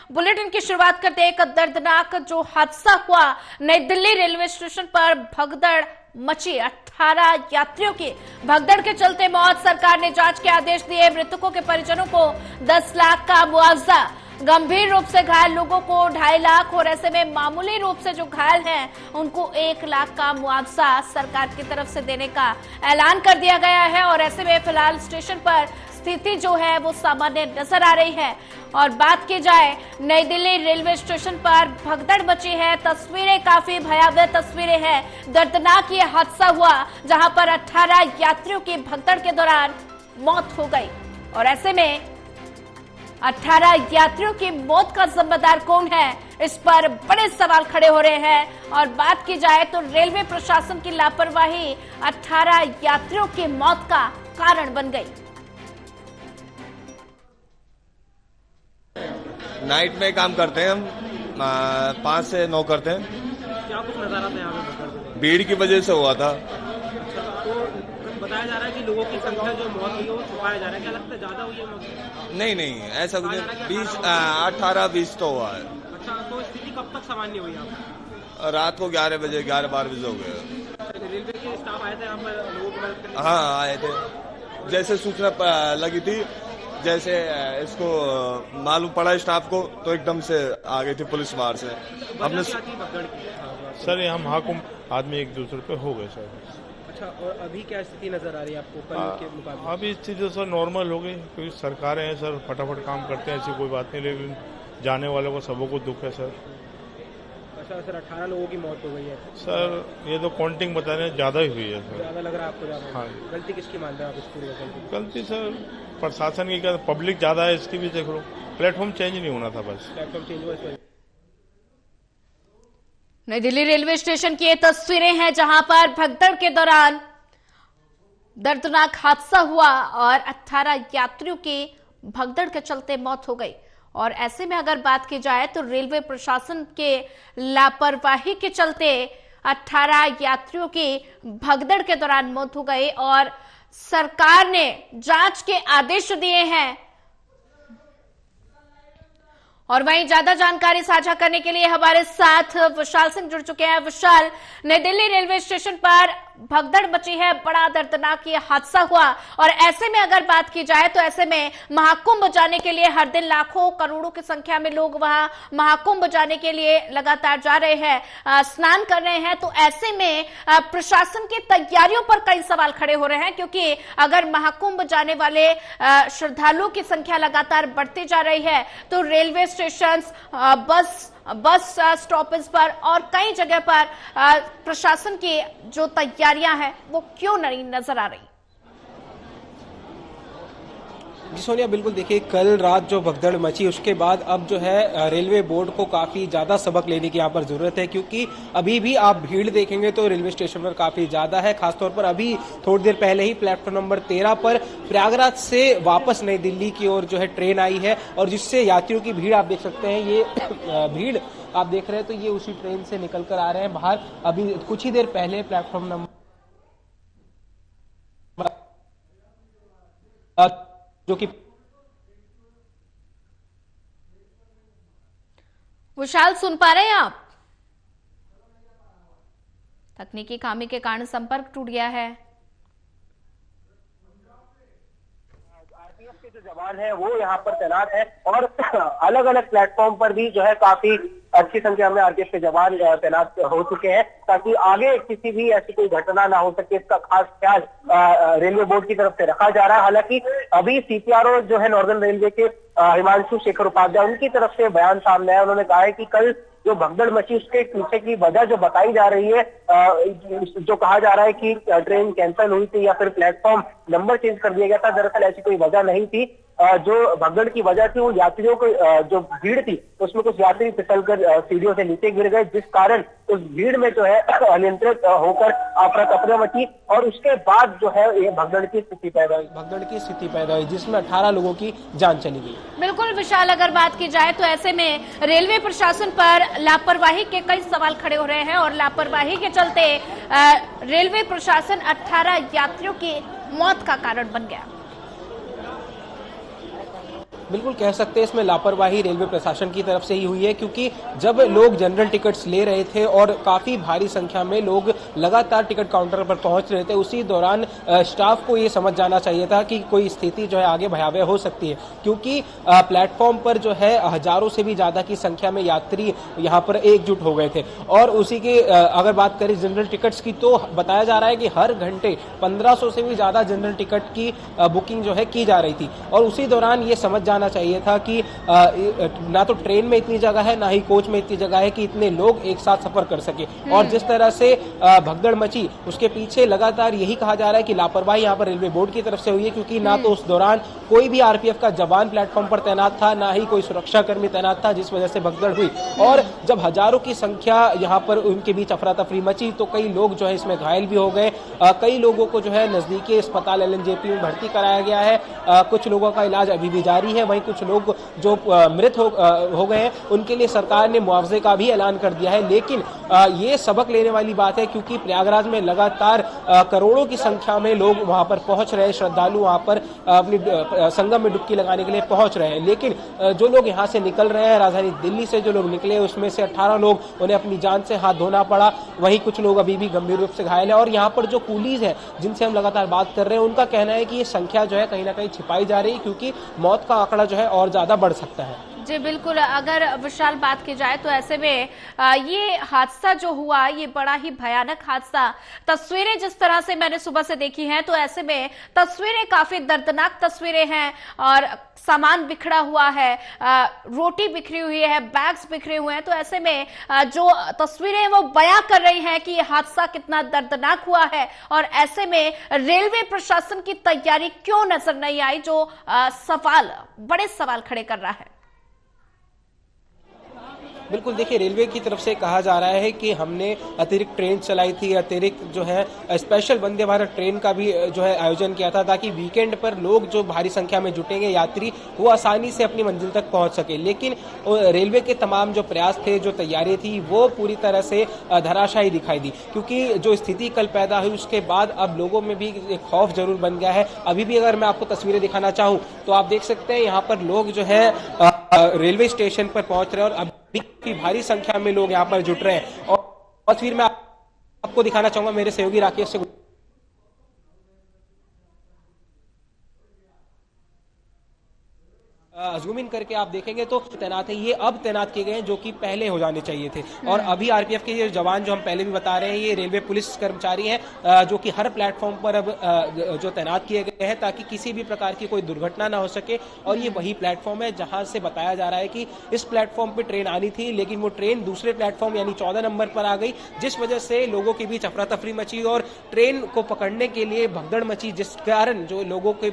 Bulletin की शुरुआत करते हैं एक दर्दनाक जो हादसा हुआ नई दिल्ली रेलवे स्टेशन पर भगदड़ मची। 18 यात्रियों की भगदड़ के चलते मौत। सरकार ने जांच के आदेश दिए। मृतकों के परिजनों को 10 लाख का मुआवजा, गंभीर रूप से घायल लोगों को 2.5 लाख और ऐसे में मामूली रूप से जो घायल हैं उनको 1 लाख का मुआवजा सरकार की तरफ से देने का ऐलान कर दिया गया है। और ऐसे में फिलहाल स्टेशन पर स्थिति जो है वो सामान्य नजर आ रही है। और बात की जाए नई दिल्ली रेलवे स्टेशन पर भगदड़ मची है। तस्वीरें काफी भयावह तस्वीरें हैं। दर्दनाक ये हादसा हुआ जहां पर 18 यात्रियों की भगदड़ के दौरान मौत हो गई। और ऐसे में 18 यात्रियों की मौत का जिम्मेदार कौन है, इस पर बड़े सवाल खड़े हो रहे हैं। और बात की जाए तो रेलवे प्रशासन की लापरवाही 18 यात्रियों की मौत का कारण बन गई। नाइट में काम करते हैं हम, 5 से 9 करते हैं। क्या कुछ नजारा था यहाँ पे? भीड़ की वजह से हुआ था। तो बताया जा रहा है कि लोगों की संख्या जो मौत हुई है वो छुपाया जा रहा है, क्या लगता है ज्यादा हुई है मौत? नहीं ऐसा कुछ नहीं, 18-20 तो हुआ है। अच्छा, तो स्थिति कब तक सामान्य हुई आप? रात को 11 बजे 11-12 बजे हो गए। रेलवे के स्टाफ आए थे यहाँ पर लोगों को मदद करने? हाँ आए थे, जैसे सूचना लगी थी, जैसे इसको मालूम पड़ा स्टाफ को तो एकदम से आ गई थी पुलिस बाहर से। हमने सर यहाँ महाकुंभ आदमी एक दूसरे पे हो गए सर। अच्छा, और अभी क्या स्थिति नजर आ रही है आपको कल के मुकाबले? अभी स्थिति सर नॉर्मल हो गई, क्योंकि सरकारें हैं सर, फटाफट काम करते हैं, ऐसी कोई बात नहीं। लेकिन जाने वालों को सबों को दुख है सर। अच्छा सर, 18 लोगों की मौत हो गई है सर। ये तो काउंटिंग बता रहे हैं, ज्यादा ही हुई है सर। ज्यादा लग रहा है आपको? ज्यादा? हाँ। गलती किसकी मान रहे हैं आप इस पूरी गलती सर प्रशासन की, क्या पब्लिक ज्यादा है इसकी भी देख लो। प्लेटफॉर्म चेंज नहीं होना था, बस प्लेटफॉर्म चेंज हुआ। नई दिल्ली रेलवे स्टेशन की ये तस्वीरें हैं जहां पर भगदड़ के दौरान दर्दनाक हादसा हुआ और 18 यात्रियों की भगदड़ के चलते मौत हो गई। और ऐसे में अगर बात की जाए तो रेलवे प्रशासन के लापरवाही के चलते 18 यात्रियों की भगदड़ के दौरान मौत हो गई और सरकार ने जांच के आदेश दिए हैं। और वहीं ज्यादा जानकारी साझा करने के लिए हमारे साथ विशाल सिंह जुड़ चुके हैं। विशाल, नई दिल्ली रेलवे स्टेशन पर भगदड़ मची है, बड़ा दर्दनाक ये हादसा हुआ और ऐसे में अगर बात की जाए तो ऐसे में महाकुंभ जाने के लिए हर दिन लाखों करोड़ों की संख्या में लोग वहां महाकुंभ जाने के लिए लगातार जा रहे हैं, स्नान कर रहे हैं। तो ऐसे में प्रशासन की तैयारियों पर कई सवाल खड़े हो रहे हैं, क्योंकि अगर महाकुंभ जाने वाले श्रद्धालुओं की संख्या लगातार बढ़ती जा रही है तो रेलवे स्टेशन, बस स्टॉपेज पर और कई जगह पर प्रशासन की जो तैयारियां हैं वो क्यों नहीं नजर आ रही? जी सोनिया, बिल्कुल देखिए, कल रात जो भगदड़ मची उसके बाद अब जो है रेलवे बोर्ड को काफ़ी ज़्यादा सबक लेने की यहाँ पर ज़रूरत है, क्योंकि अभी भी आप भीड़ देखेंगे तो रेलवे स्टेशन पर काफ़ी ज़्यादा है। खासतौर पर अभी थोड़ी देर पहले ही प्लेटफॉर्म नंबर 13 पर प्रयागराज से वापस नई दिल्ली की ओर जो है ट्रेन आई है और जिससे यात्रियों की भीड़ आप देख सकते हैं। ये भीड़ आप देख रहे हैं तो ये उसी ट्रेन से निकल कर आ रहे हैं बाहर। अभी कुछ ही देर पहले प्लेटफॉर्म नंबर जो कि विशाल, सुन पा रहे हैं आप? तकनीकी खामी के कारण संपर्क टूट गया है। आरपीएफ के जो जवान है वो यहाँ पर तैनात है और अलग अलग प्लेटफॉर्म पर भी जो है काफी अच्छी संख्या में आरपीएफ के जवान तैनात हो चुके हैं, ताकि आगे किसी भी ऐसी कोई घटना ना हो सके, इसका खास ख्याल रेलवे बोर्ड की तरफ से रखा जा रहा है। हालांकि अभी सीपीआरओ जो है नॉर्दर्न रेलवे के हिमांशु शेखर उपाध्याय, उनकी तरफ से बयान सामने आया। उन्होंने कहा है कि कल जो भगदड़ मची उसके पीछे की वजह जो बताई जा रही है, जो कहा जा रहा है कि ट्रेन कैंसिल हुई थी या फिर प्लेटफॉर्म नंबर चेंज कर दिया गया था, दरअसल ऐसी कोई वजह नहीं थी। जो भगदड़ की वजह थी वो यात्रियों को जो भीड़ थी उसमें कुछ यात्री फिसलकर सीढ़ियों से नीचे गिर गए, जिस कारण उस भीड़ में जो है अनियंत्रित होकर अफरा तफरी मची और उसके बाद जो है ये भगदड़ की स्थिति पैदा हुई जिसमें 18 लोगों की जान चली गई। बिल्कुल विशाल, अगर बात की जाए तो ऐसे में रेलवे प्रशासन पर लापरवाही के कई सवाल खड़े हो रहे हैं और लापरवाही के चलते रेलवे प्रशासन 18 यात्रियों की मौत का कारण बन गया। बिल्कुल कह सकते हैं इसमें लापरवाही रेलवे प्रशासन की तरफ से ही हुई है, क्योंकि जब लोग जनरल टिकट्स ले रहे थे और काफी भारी संख्या में लोग लगातार टिकट काउंटर पर पहुंच रहे थे, उसी दौरान स्टाफ को ये समझ जाना चाहिए था कि कोई स्थिति जो है आगे भयावह हो सकती है, क्योंकि प्लेटफॉर्म पर जो है हजारों से भी ज्यादा की संख्या में यात्री यहाँ पर एकजुट हो गए थे। और उसी के अगर बात करें जनरल टिकट्स की, तो बताया जा रहा है कि हर घंटे 1500 से भी ज्यादा जनरल टिकट की बुकिंग जो है की जा रही थी। और उसी दौरान ये समझ जाना चाहिए था कि ना तो ट्रेन में इतनी जगह है, ना ही कोच में इतनी जगह है कि इतने लोग एक साथ सफर कर सके। और जिस तरह से भगदड़ मची, उसके पीछे लगातार यही कहा जा रहा है कि लापरवाही यहाँ पर रेलवे बोर्ड की तरफ से हुई है, क्योंकि ना तो उस दौरान कोई भी आरपीएफ का जवान प्लेटफॉर्म पर तैनात था, ना ही कोई सुरक्षा कर्मी तैनात था, जिस वजह से भगदड़ हुई। और जब हजारों की संख्या यहाँ पर उनके बीच अफरा तफरी मची, तो कई लोग जो है इसमें घायल भी हो गए। कई लोगों को जो है नजदीकी अस्पताल एलएनजेपी में भर्ती कराया गया है। कुछ लोगों का इलाज अभी भी जारी है। वहीं कुछ लोग जो मृत हो गए हैं, उनके लिए सरकार ने मुआवजे का भी ऐलान कर दिया है। लेकिन ये सबक लेने वाली बात है, क्योंकि प्रयागराज में लगातार करोड़ों की संख्या में लोग वहां पर पहुंच रहे हैं, श्रद्धालु वहां पर अपनी संगम में डुबकी लगाने के लिए पहुंच रहे हैं। लेकिन जो लोग यहां से निकल रहे हैं, राजधानी दिल्ली से जो लोग निकले, उसमें से 18 लोग, उन्हें अपनी जान से हाथ धोना पड़ा। वहीं कुछ लोग अभी भी गंभीर रूप से घायल है। और यहाँ पर जो पुलिस है जिनसे हम लगातार बात कर रहे हैं, उनका कहना है कि ये संख्या जो है कहीं ना कहीं छिपाई जा रही है, क्योंकि मौत का आंकड़ा जो है और ज्यादा बढ़ सकता है। जी बिल्कुल, अगर विशाल बात की जाए तो ऐसे में ये हादसा जो हुआ, ये बड़ा ही भयानक हादसा, तस्वीरें जिस तरह से मैंने सुबह से देखी हैं, तो ऐसे में तस्वीरें काफी दर्दनाक तस्वीरें हैं। और सामान बिखरा हुआ है, रोटी बिखरी हुई है, बैग्स बिखरे हुए हैं। तो ऐसे में जो तस्वीरें वो बयां कर रही हैं कि ये हादसा कितना दर्दनाक हुआ है। और ऐसे में रेलवे प्रशासन की तैयारी क्यों नजर नहीं आई, जो बड़े सवाल खड़े कर रहा है। बिल्कुल, देखिए रेलवे की तरफ से कहा जा रहा है कि हमने अतिरिक्त ट्रेन चलाई थी, अतिरिक्त जो है स्पेशल वंदे भारत ट्रेन का भी जो है आयोजन किया था, ताकि वीकेंड पर लोग जो भारी संख्या में जुटेंगे यात्री, वो आसानी से अपनी मंजिल तक पहुंच सके। लेकिन रेलवे के तमाम जो प्रयास थे, जो तैयारी थी, वो पूरी तरह से धराशायी दिखाई दी, क्योंकि जो स्थिति कल पैदा हुई उसके बाद अब लोगों में भी एक खौफ जरूर बन गया है। अभी भी अगर मैं आपको तस्वीरें दिखाना चाहूँ तो आप देख सकते हैं यहाँ पर लोग जो है रेलवे स्टेशन पर पहुंच रहे हैं, और अभी भारी संख्या में लोग यहाँ पर जुट रहे हैं। और तस्वीर में आपको दिखाना चाहूंगा, मेरे सहयोगी राकेश से जूम इन करके आप देखेंगे तो तैनात है, ये अब तैनात किए गए हैं, जो कि पहले हो जाने चाहिए थे। और अभी आरपीएफ के ये जवान जो हम पहले भी बता रहे हैं, ये रेलवे पुलिस कर्मचारी हैं, जो कि हर प्लेटफॉर्म पर अब जो तैनात किए गए हैं, ताकि किसी भी प्रकार की कोई दुर्घटना ना हो सके। और ये वही प्लेटफॉर्म है जहां से बताया जा रहा है कि इस प्लेटफॉर्म पर ट्रेन आनी थी, लेकिन वो ट्रेन दूसरे प्लेटफॉर्म यानी 14 नंबर पर आ गई, जिस वजह से लोगों के बीच अफरा तफरी मची और ट्रेन को पकड़ने के लिए भगदड़ मची, जिस कारण जो लोगों के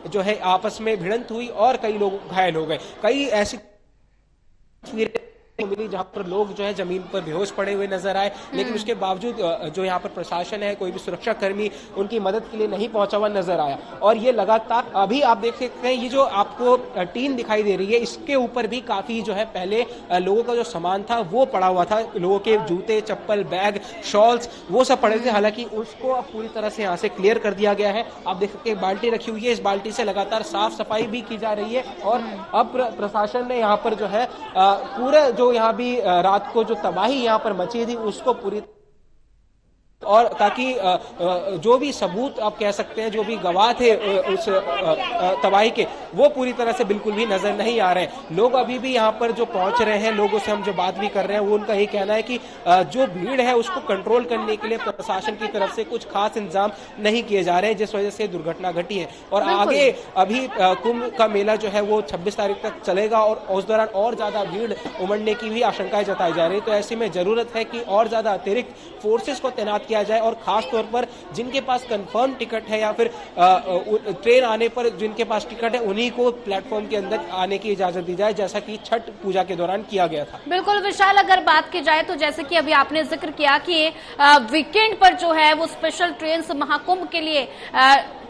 जो है आपस में भिड़ंत हुई और कई लोग घायल हो गए। कई ऐसी तस्वीरें मिली जहां पर लोग जो है जमीन पर बेहोश पड़े हुए नजर आए, लेकिन उसके बावजूद जो यहाँ पर प्रशासन है, कोई भी सुरक्षा कर्मी उनकी मदद के लिए नहीं पहुंचा हुआ नजर आया। और ये लगातार अभी आप देख सकते हैं, ये जो आपको टीन दिखाई दे रही है, इसके ऊपर भी काफी जो है पहले लोगों का जो सामान था वो पड़ा हुआ था, लोगों के जूते, चप्पल, बैग, शॉल्स, वो सब पड़े थे। हालांकि उसको अब पूरी तरह से यहाँ से क्लियर कर दिया गया है। आप देख सकते हैं बाल्टी रखी हुई है, इस बाल्टी से लगातार साफ सफाई भी की जा रही है। और अब प्रशासन ने यहाँ पर जो है पूरे जो यहाँ भी रात को जो तबाही यहाँ पर मची थी उसको पूरी, और ताकि जो भी सबूत आप कह सकते हैं, जो भी गवाह थे उस तबाही के, वो पूरी तरह से बिल्कुल भी नजर नहीं आ रहे हैं। लोग अभी भी यहाँ पर जो पहुंच रहे हैं, लोगों से हम जो बात भी कर रहे हैं, वो उनका ये कहना है कि जो भीड़ है उसको कंट्रोल करने के लिए प्रशासन की तरफ से कुछ खास इंतजाम नहीं किए जा रहे हैं, जिस वजह से दुर्घटना घटी है। और आगे अभी कुंभ का मेला जो है वो 26 तारीख तक चलेगा, और उस दौरान और ज्यादा भीड़ उमड़ने की भी आशंकाएं जताई जा रही है। तो ऐसे में जरूरत है कि और ज्यादा अतिरिक्त फोर्सेस को तैनात किया जाए, और खास तौर पर जिनके पास कंफर्म टिकट है या फिर ट्रेन आने पर जिनके पास टिकट है, उन्हीं को प्लेटफॉर्म के अंदर आने की इजाजत दी जाए, जैसा कि छठ पूजा के दौरान किया गया था। बिल्कुल विशाल, अगर बात की जाए तो जैसे कि अभी आपने जिक्र किया कि वीकेंड पर जो है वो स्पेशल ट्रेन महाकुंभ के लिए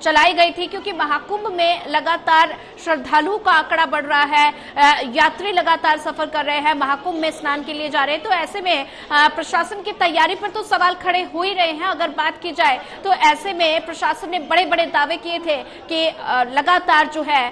चलाई गई थी, क्योंकि महाकुंभ में लगातार श्रद्धालुओं का आंकड़ा बढ़ रहा है, यात्री लगातार सफर कर रहे हैं, महाकुंभ में स्नान के लिए जा रहे हैं। तो ऐसे में प्रशासन की तैयारी पर तो सवाल खड़े हो ही रहे हैं। अगर बात की जाए तो ऐसे में प्रशासन ने बड़े बड़े दावे किए थे कि लगातार जो है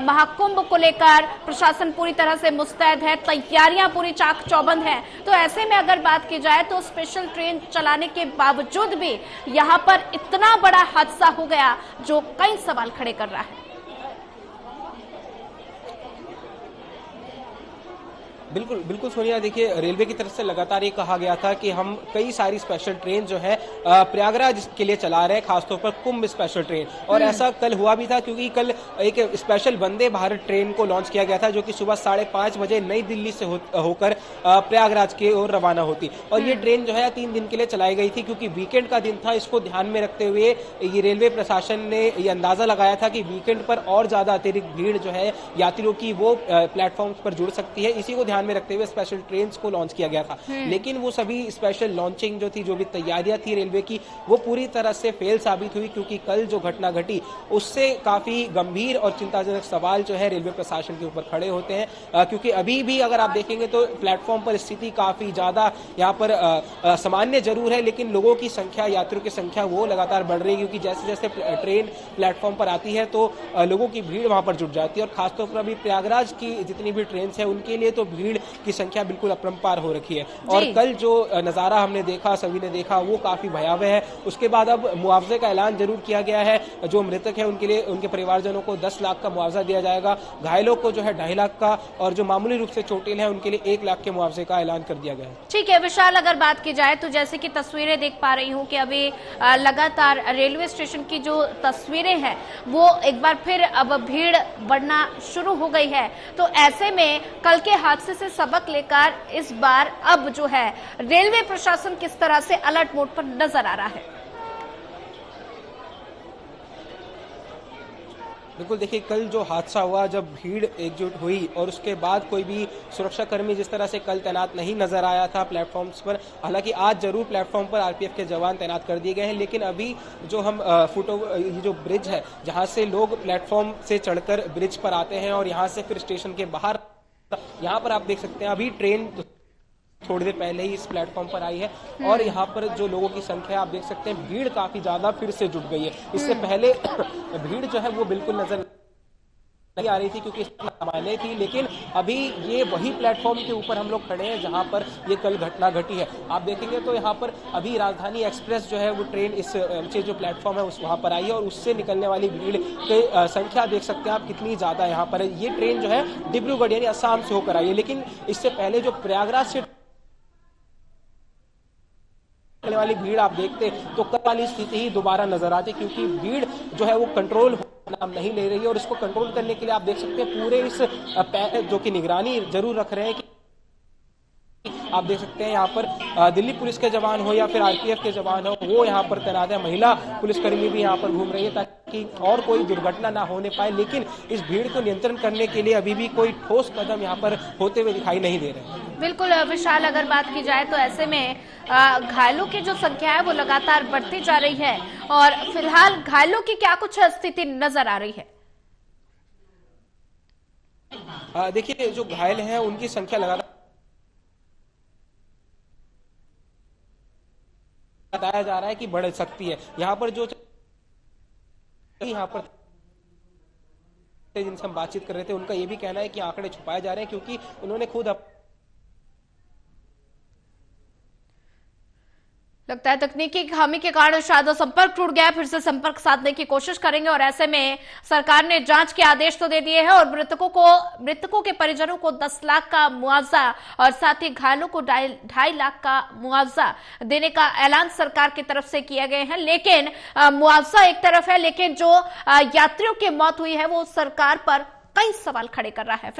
महाकुंभ को लेकर प्रशासन पूरी तरह से मुस्तैद है, तैयारियां पूरी चाक चौबंद है। तो ऐसे में अगर बात की जाए तो स्पेशल ट्रेन चलाने के बावजूद भी यहां पर इतना बड़ा हादसा हो गया जो कई सवाल खड़े कर रहा है। बिल्कुल बिल्कुल सोनिया, देखिए रेलवे की तरफ से लगातार ये कहा गया था कि हम कई सारी स्पेशल ट्रेन जो है प्रयागराज के लिए चला रहे हैं, खासतौर पर कुंभ स्पेशल ट्रेन। और ऐसा कल हुआ भी था, क्योंकि कल एक स्पेशल वंदे भारत ट्रेन को लॉन्च किया गया था, जो कि सुबह 5:30 बजे नई दिल्ली से होकर प्रयागराज की ओर रवाना होती। और ये ट्रेन जो है 3 दिन के लिए चलाई गई थी, क्योंकि वीकेंड का दिन था। इसको ध्यान में रखते हुए ये रेलवे प्रशासन ने ये अंदाजा लगाया था कि वीकेंड पर और ज्यादा अतिरिक्त भीड़ जो है यात्रियों की वो प्लेटफॉर्म पर जुड़ सकती है। इसी को ध्यान में रखते हुए स्पेशल ट्रेन को लॉन्च किया गया था। लेकिन वो सभी स्पेशल लॉन्चिंग जो थी, जो भी तैयारियां थी रेलवे की, वो पूरी तरह से फेल साबित हुई, क्योंकि कल जो घटना घटी उससे काफी गंभीर और चिंताजनक सवाल जो है रेलवे प्रशासन के ऊपर खड़े होते हैं। क्योंकि अभी भी अगर आप देखेंगे तो प्लेटफॉर्म पर स्थिति काफी ज्यादा यहाँ पर सामान्य जरूर है, लेकिन लोगों की संख्या, यात्रियों की संख्या वो लगातार बढ़ रही है, क्योंकि जैसे जैसे ट्रेन प्लेटफॉर्म पर आती है तो लोगों की भीड़ वहां पर जुट जाती है। और खासतौर पर अभी प्रयागराज की जितनी भी ट्रेन है उनके लिए तो भीड़ की संख्या बिल्कुल अपरंपार हो रखी है। और कल जो नजारा हमने देखा, सभी ने देखा, वो काफी भयावह है। उसके बाद अब मुआवजे का ऐलान जरूर किया गया है। जो मृतक है उनके लिए, उनके परिवारजनों को 10 लाख का मुआवजा दिया जाएगा। घायलों को जो है 2.5 लाख का, और जो मामूली रूप से चोटिल है उनके लिए 1 लाख के मुआवजे का ऐलान कर दिया गया है। ठीक है विशाल, अगर बात की जाए तो जैसे कि तस्वीरें देख पा रही हूँ कि अभी लगातार रेलवे स्टेशन की जो तस्वीरें हैं वो एक बार फिर अब भीड़ बढ़ना शुरू हो गई है। तो ऐसे में कल के हादसे से सबक लेकर इस बार अब जो है रेलवे प्रशासन किस तरह से अलर्ट मोड पर नजर आ रहा है? बिल्कुल, देखिए कल जो हादसा हुआ, जब भीड़ एकजुट हुई और उसके बाद कोई भी सुरक्षाकर्मी जिस तरह से कल तैनात नहीं नजर आया था प्लेटफॉर्म्स पर। हालांकि आज जरूर प्लेटफॉर्म पर आरपीएफ के जवान तैनात कर दिए गए हैं, लेकिन अभी जो हम ये जो ब्रिज है जहां से लोग प्लेटफॉर्म से चढ़कर ब्रिज पर आते हैं और यहां से फिर स्टेशन के बाहर, यहाँ पर आप देख सकते हैं अभी ट्रेन थोड़ी देर पहले ही इस प्लेटफॉर्म पर आई है। और यहाँ पर जो लोगों की संख्या आप देख सकते हैं, भीड़ काफी ज्यादा फिर से जुट गई है। इससे पहले भीड़ जो है वो बिल्कुल नजर नहीं आ रही थी, क्योंकि सामान्य थी। लेकिन अभी ये वही प्लेटफॉर्म के ऊपर हम लोग खड़े हैं जहां पर ये कल घटना घटी है। आप देखेंगे तो यहाँ पर अभी राजधानी एक्सप्रेस जो है वो ट्रेन इस जो प्लेटफॉर्म है उस वहां पर आई है, और उससे निकलने वाली भीड़ की संख्या देख सकते हैं आप कितनी ज्यादा यहाँ पर है। ये ट्रेन जो है डिब्रूगढ़ यानी असम से होकर आई है, लेकिन इससे पहले जो प्रयागराज से वाली भीड़ आप देखते तो कल वाली स्थिति ही दोबारा नजर आती, क्योंकि भीड़ जो है वो कंट्रोल नाम नहीं ले रही है। और इसको कंट्रोल करने के लिए आप देख सकते हैं पूरे इस जो कि निगरानी जरूर रख रहे हैं कि आप देख सकते हैं यहाँ पर दिल्ली पुलिस के जवान हो या फिर आरपीएफ के जवान हो, वो यहाँ पर तैनात है। महिला पुलिसकर्मी भी यहाँ पर घूम रही है ताकि और कोई दुर्घटना ना होने पाए। लेकिन इस भीड़ को नियंत्रण करने के लिए अभी भी कोई ठोस कदम यहाँ पर होते हुए दिखाई नहीं दे रहे। बिल्कुल विशाल, अगर बात की जाए तो ऐसे में घायलों की जो संख्या है वो लगातार बढ़ती जा रही है, और फिलहाल घायलों की क्या कुछ स्थिति नजर आ रही है? देखिए जो घायल हैं उनकी संख्या लगातार बताया जा रहा है कि बढ़ सकती है। यहाँ पर जो जिनसे हम बातचीत कर रहे थे उनका ये भी कहना है कि आंकड़े छुपाए जा रहे हैं, क्योंकि उन्होंने खुद लगता है तकनीकी खामी के कारण शायद संपर्क टूट गया। फिर से संपर्क साधने की कोशिश करेंगे। और ऐसे में सरकार ने जांच के आदेश तो दे दिए हैं, और मृतकों के परिजनों को 10 लाख का मुआवजा और साथ ही घायलों को 2.5 लाख का मुआवजा देने का ऐलान सरकार की तरफ से किया गया है। लेकिन मुआवजा एक तरफ है, लेकिन जो यात्रियों की मौत हुई है वो सरकार पर कई सवाल खड़े कर रहा है।